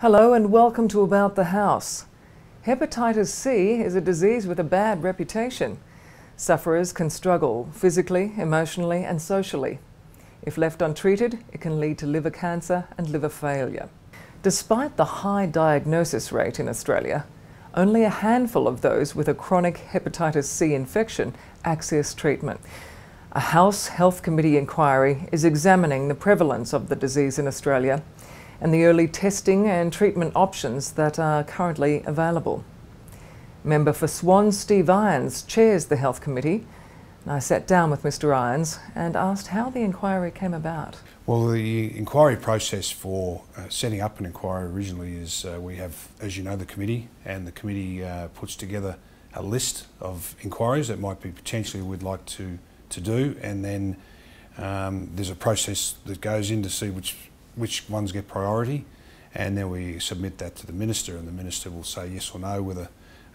Hello and welcome to About the House. Hepatitis C is a disease with a bad reputation. Sufferers can struggle physically, emotionally and socially. If left untreated, it can lead to liver cancer and liver failure. Despite the high diagnosis rate in Australia, only a handful of those with a chronic hepatitis C infection access treatment. A House Health Committee inquiry is examining the prevalence of the disease in Australia and the early testing and treatment options that are currently available. Member for Swan Steve Irons chairs the Health Committee. And I sat down with Mr Irons and asked how the inquiry came about. Well, the inquiry process for setting up an inquiry originally is we have, as you know, the committee, and the committee puts together a list of inquiries that might be potentially we'd like to do, and then there's a process that goes in to see which ones get priority, and then we submit that to the Minister, and the Minister will say yes or no whether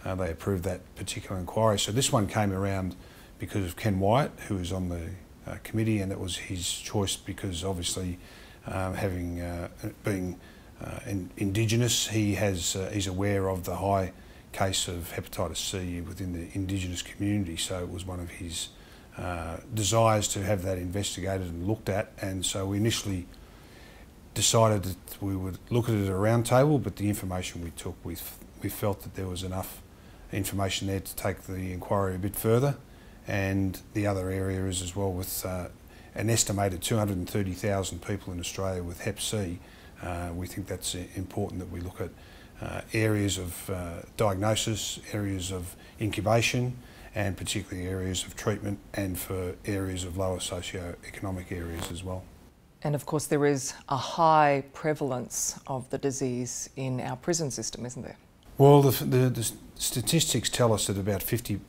they approve that particular inquiry. So this one came around because of Ken Wyatt, who was on the committee, and it was his choice because obviously being Indigenous, he's aware of the high case of hepatitis C within the Indigenous community, so it was one of his desires to have that investigated and looked at. And so we initially decided that we would look at it at a round table, but the information we took, we felt that there was enough information there to take the inquiry a bit further. And the other area is as well with an estimated 230,000 people in Australia with Hep C. We think that's important that we look at areas of diagnosis, areas of incubation, and particularly areas of treatment, and for areas of lower socio-economic areas as well. And of course there is a high prevalence of the disease in our prison system, isn't there? Well, the statistics tell us that about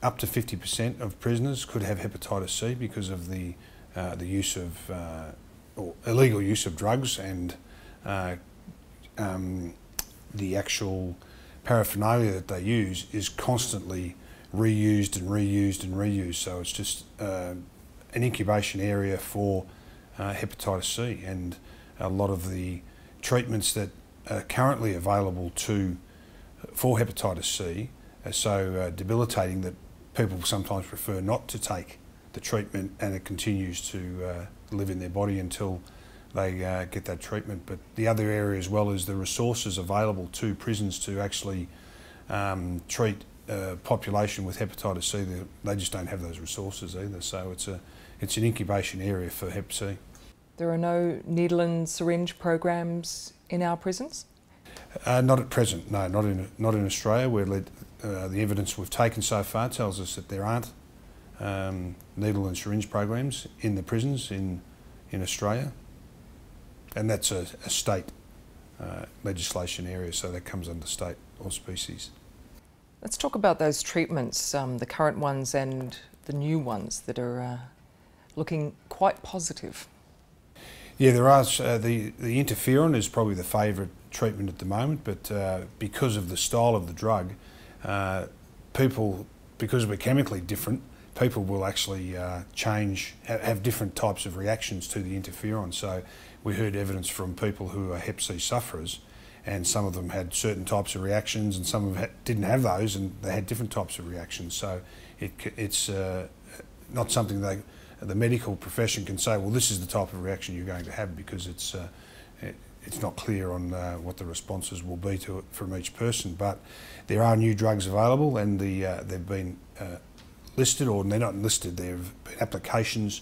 up to 50% of prisoners could have hepatitis C because of the use of or illegal use of drugs, and the actual paraphernalia that they use is constantly reused and reused and reused. So it's just an incubation area for hepatitis C, and a lot of the treatments that are currently available for hepatitis C are so debilitating that people sometimes prefer not to take the treatment, and it continues to live in their body until they get that treatment. But the other area as well is the resources available to prisons to actually treat population with hepatitis C. They just don't have those resources either, so it's an incubation area for Hep C. There are no needle and syringe programs in our prisons? Not at present, no, not in Australia. The evidence we've taken so far tells us that there aren't needle and syringe programs in the prisons in Australia, and that's a state legislation area, so that comes under state auspices. Let's talk about those treatments, the current ones and the new ones that are looking quite positive. Yeah, there are. The interferon is probably the favourite treatment at the moment, but because of the style of the drug, because we're chemically different, people will actually have different types of reactions to the interferon. So we heard evidence from people who are Hep C sufferers, and some of them had certain types of reactions, and some of them didn't have those, and they had different types of reactions. So it's not something the medical profession can say, well, this is the type of reaction you're going to have, because it's not clear on what the responses will be to it from each person. But there are new drugs available, and they've been listed, or they're not listed, there have been applications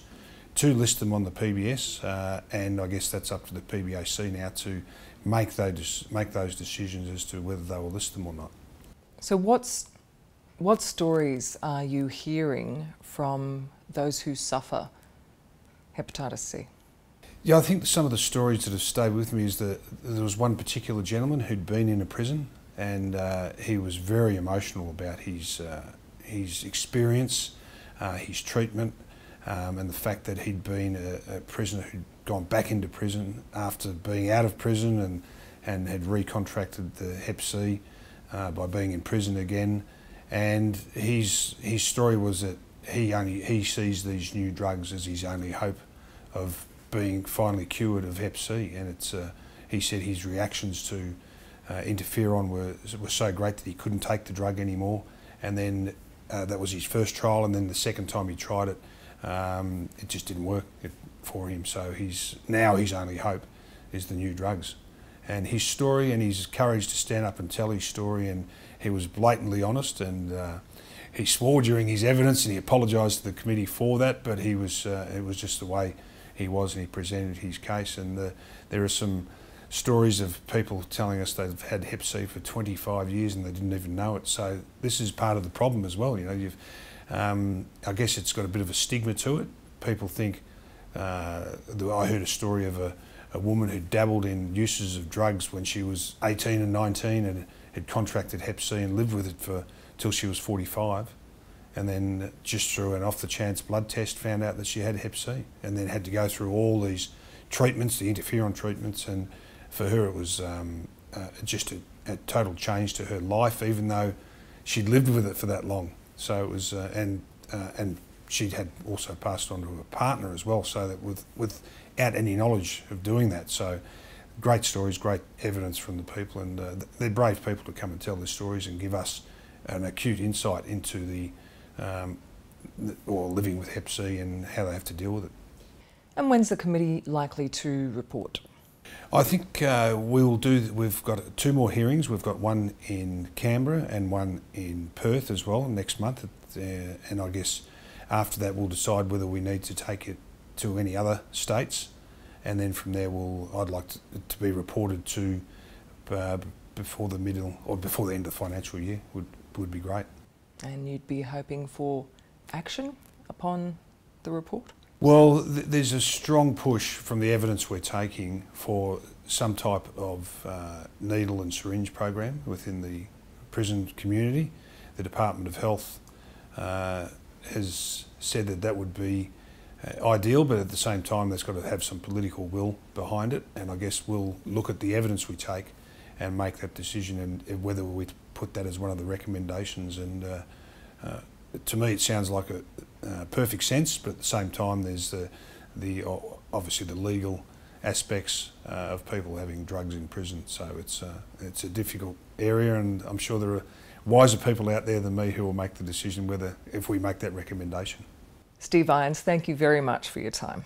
to list them on the PBS, and I guess that's up to the PBAC now to make those decisions as to whether they will list them or not. So what stories are you hearing from those who suffer hepatitis C? Yeah, I think some of the stories that have stayed with me is that there was one particular gentleman who'd been in a prison, and he was very emotional about his experience, his treatment, and the fact that he'd been a prisoner who'd gone back into prison after being out of prison, and had recontracted the Hep C by being in prison again. And his story was that he sees these new drugs as his only hope of being finally cured of Hep C, and he said his reactions to interferon were so great that he couldn't take the drug anymore. And then that was his first trial, and then the second time he tried it, it just didn't work for him. So now his only hope is the new drugs. And his story and his courage to stand up and tell his story, and he was blatantly honest, and he swore during his evidence, and he apologised to the committee for that, but it was just the way he was, and he presented his case. And there are some stories of people telling us they've had Hep C for 25 years and they didn't even know it. So this is part of the problem as well. You know, I guess it's got a bit of a stigma to it. People think, I heard a story of a woman who dabbled in uses of drugs when she was 18 and 19 and had contracted Hep C and lived with it till she was 45, and then just through an off-the-chance blood test found out that she had Hep C, and then had to go through all these treatments, the interferon treatments, and for her it was just a total change to her life, even though she'd lived with it for that long. So it was, and she had also passed on to her partner as well, so that without any knowledge of doing that. So great stories, great evidence from the people, and they're brave people to come and tell their stories and give us an acute insight into or living with Hep C and how they have to deal with it. And when's the committee likely to report? I think we've got 2 more hearings. We've got one in Canberra and one in Perth as well next month, and I guess after that we'll decide whether we need to take it to any other states, and then from there I'd like to be reported to before the middle or before the end of the financial year would be great. And you'd be hoping for action upon the report? Well, there's a strong push from the evidence we're taking for some type of needle and syringe program within the prison community. The Department of Health has said that would be ideal, but at the same time there's got to have some political will behind it, and I guess we'll look at the evidence we take and make that decision, and whether we put that as one of the recommendations. And to me it sounds like a perfect sense, but at the same time there's obviously the legal aspects of people having drugs in prison. So it's a difficult area, and I'm sure there are wiser people out there than me who will make the decision if we make that recommendation. Steve Irons, thank you very much for your time.